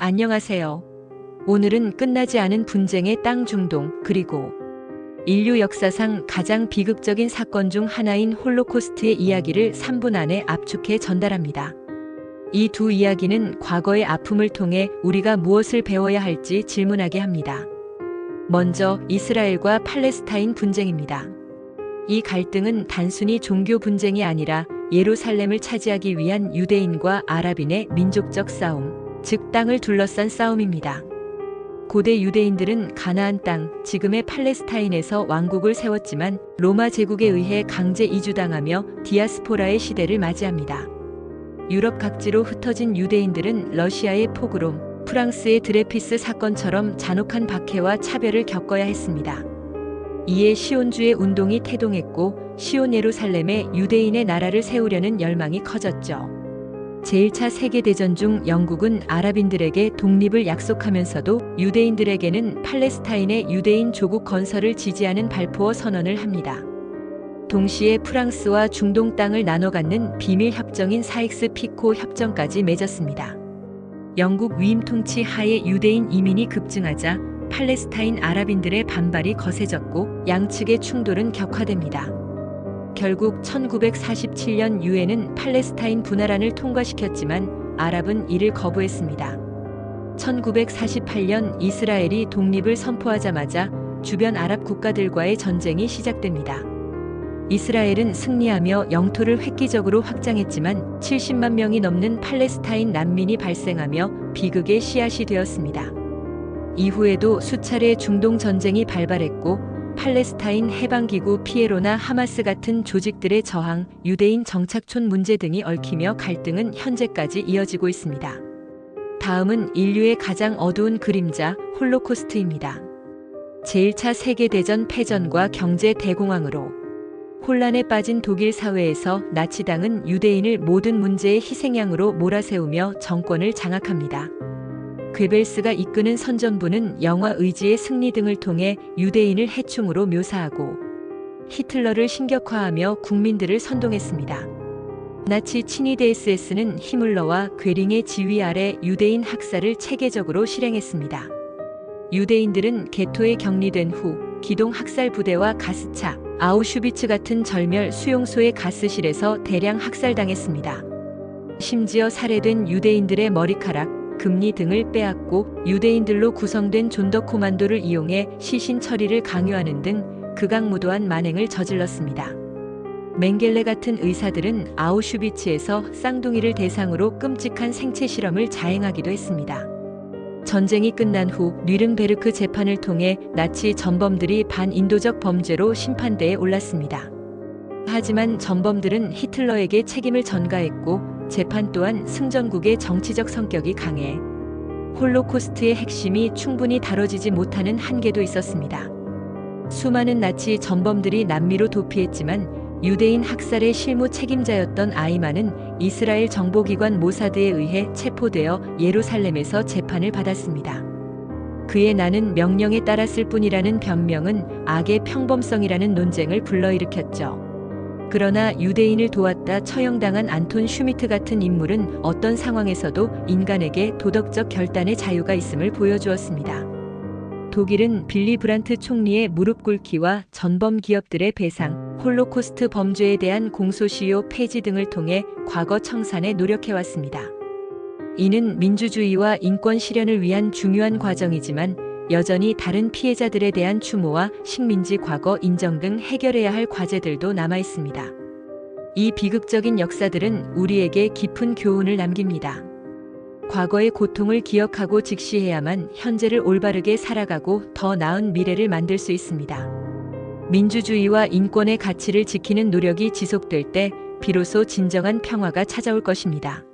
안녕하세요. 오늘은 끝나지 않은 분쟁의 땅 중동, 그리고 인류 역사상 가장 비극적인 사건 중 하나인 홀로코스트의 이야기를 3분 안에 압축해 전달합니다. 이 두 이야기는 과거의 아픔을 통해 우리가 무엇을 배워야 할지 질문하게 합니다. 먼저 이스라엘과 팔레스타인 분쟁입니다. 이 갈등은 단순히 종교 분쟁이 아니라 예루살렘을 차지하기 위한 유대인과 아랍인의 민족적 싸움, 즉 땅을 둘러싼 싸움입니다. 고대 유대인들은 가나안 땅, 지금의 팔레스타인에서 왕국을 세웠지만 로마 제국에 의해 강제 이주당하며 디아스포라의 시대를 맞이합니다. 유럽 각지로 흩어진 유대인들은 러시아의 포그롬, 프랑스의 드레피스 사건처럼 잔혹한 박해와 차별을 겪어야 했습니다. 이에 시온주의 운동이 태동했고 시온 예루살렘에 유대인의 나라를 세우려는 열망이 커졌죠. 제1차 세계대전 중 영국은 아랍인들에게 독립을 약속하면서도 유대인들에게는 팔레스타인의 유대인 조국 건설을 지지하는 발포어 선언을 합니다. 동시에 프랑스와 중동 땅을 나눠 갖는 비밀 협정인 사익스-피코 협정까지 맺었습니다. 영국 위임 통치 하에 유대인 이민이 급증하자 팔레스타인 아랍인들의 반발이 거세졌고 양측의 충돌은 격화됩니다. 결국 1947년 유엔은 팔레스타인 분할안을 통과시켰지만 아랍은 이를 거부했습니다. 1948년 이스라엘이 독립을 선포하자마자 주변 아랍 국가들과의 전쟁이 시작됩니다. 이스라엘은 승리하며 영토를 획기적으로 확장했지만 70만 명이 넘는 팔레스타인 난민이 발생하며 비극의 씨앗이 되었습니다. 이후에도 수차례 중동 전쟁이 발발했고 팔레스타인 해방기구 피에로나 하마스 같은 조직들의 저항, 유대인 정착촌 문제 등이 얽히며 갈등은 현재까지 이어지고 있습니다. 다음은 인류의 가장 어두운 그림자, 홀로코스트입니다. 제1차 세계대전 패전과 경제 대공황으로 혼란에 빠진 독일 사회에서 나치당은 유대인을 모든 문제의 희생양으로 몰아세우며 정권을 장악합니다. 괴벨스가 이끄는 선전부는 영화 의지의 승리 등을 통해 유대인을 해충으로 묘사하고 히틀러를 신격화하며 국민들을 선동했습니다. 나치 친위대 SS는 히물러와 괴링의 지휘 아래 유대인 학살을 체계적으로 실행했습니다. 유대인들은 게토에 격리된 후 기동 학살 부대와 가스차, 아우슈비츠 같은 절멸 수용소의 가스실에서 대량 학살당했습니다. 심지어 살해된 유대인들의 머리카락, 금리 등을 빼앗고 유대인들로 구성된 존더 코만도를 이용해 시신 처리를 강요하는 등 극악무도한 만행을 저질렀습니다. 맹겔레 같은 의사들은 아우슈비츠에서 쌍둥이를 대상으로 끔찍한 생체 실험을 자행하기도 했습니다. 전쟁이 끝난 후 뉘른베르크 재판을 통해 나치 전범들이 반인도적 범죄로 심판대에 올랐습니다. 하지만 전범들은 히틀러에게 책임을 전가했고 재판 또한 승전국의 정치적 성격이 강해 홀로코스트의 핵심이 충분히 다뤄지지 못하는 한계도 있었습니다. 수많은 나치 전범들이 남미로 도피했지만 유대인 학살의 실무 책임자였던 아이만은 이스라엘 정보기관 모사드에 의해 체포되어 예루살렘에서 재판을 받았습니다. 그의 나는 명령에 따랐을 뿐이라는 변명은 악의 평범성이라는 논쟁을 불러일으켰죠. 그러나 유대인을 도왔다 처형당한 안톤 슈미트 같은 인물은 어떤 상황에서도 인간에게 도덕적 결단의 자유가 있음을 보여주었습니다. 독일은 빌리 브란트 총리의 무릎 꿇기와 전범 기업들의 배상, 홀로코스트 범죄에 대한 공소시효 폐지 등을 통해 과거 청산에 노력해왔습니다. 이는 민주주의와 인권 실현을 위한 중요한 과정이지만 여전히 다른 피해자들에 대한 추모와 식민지 과거 인정 등 해결해야 할 과제들도 남아 있습니다. 이 비극적인 역사들은 우리에게 깊은 교훈을 남깁니다. 과거의 고통을 기억하고 직시해야만 현재를 올바르게 살아가고 더 나은 미래를 만들 수 있습니다. 민주주의와 인권의 가치를 지키는 노력이 지속될 때 비로소 진정한 평화가 찾아올 것입니다.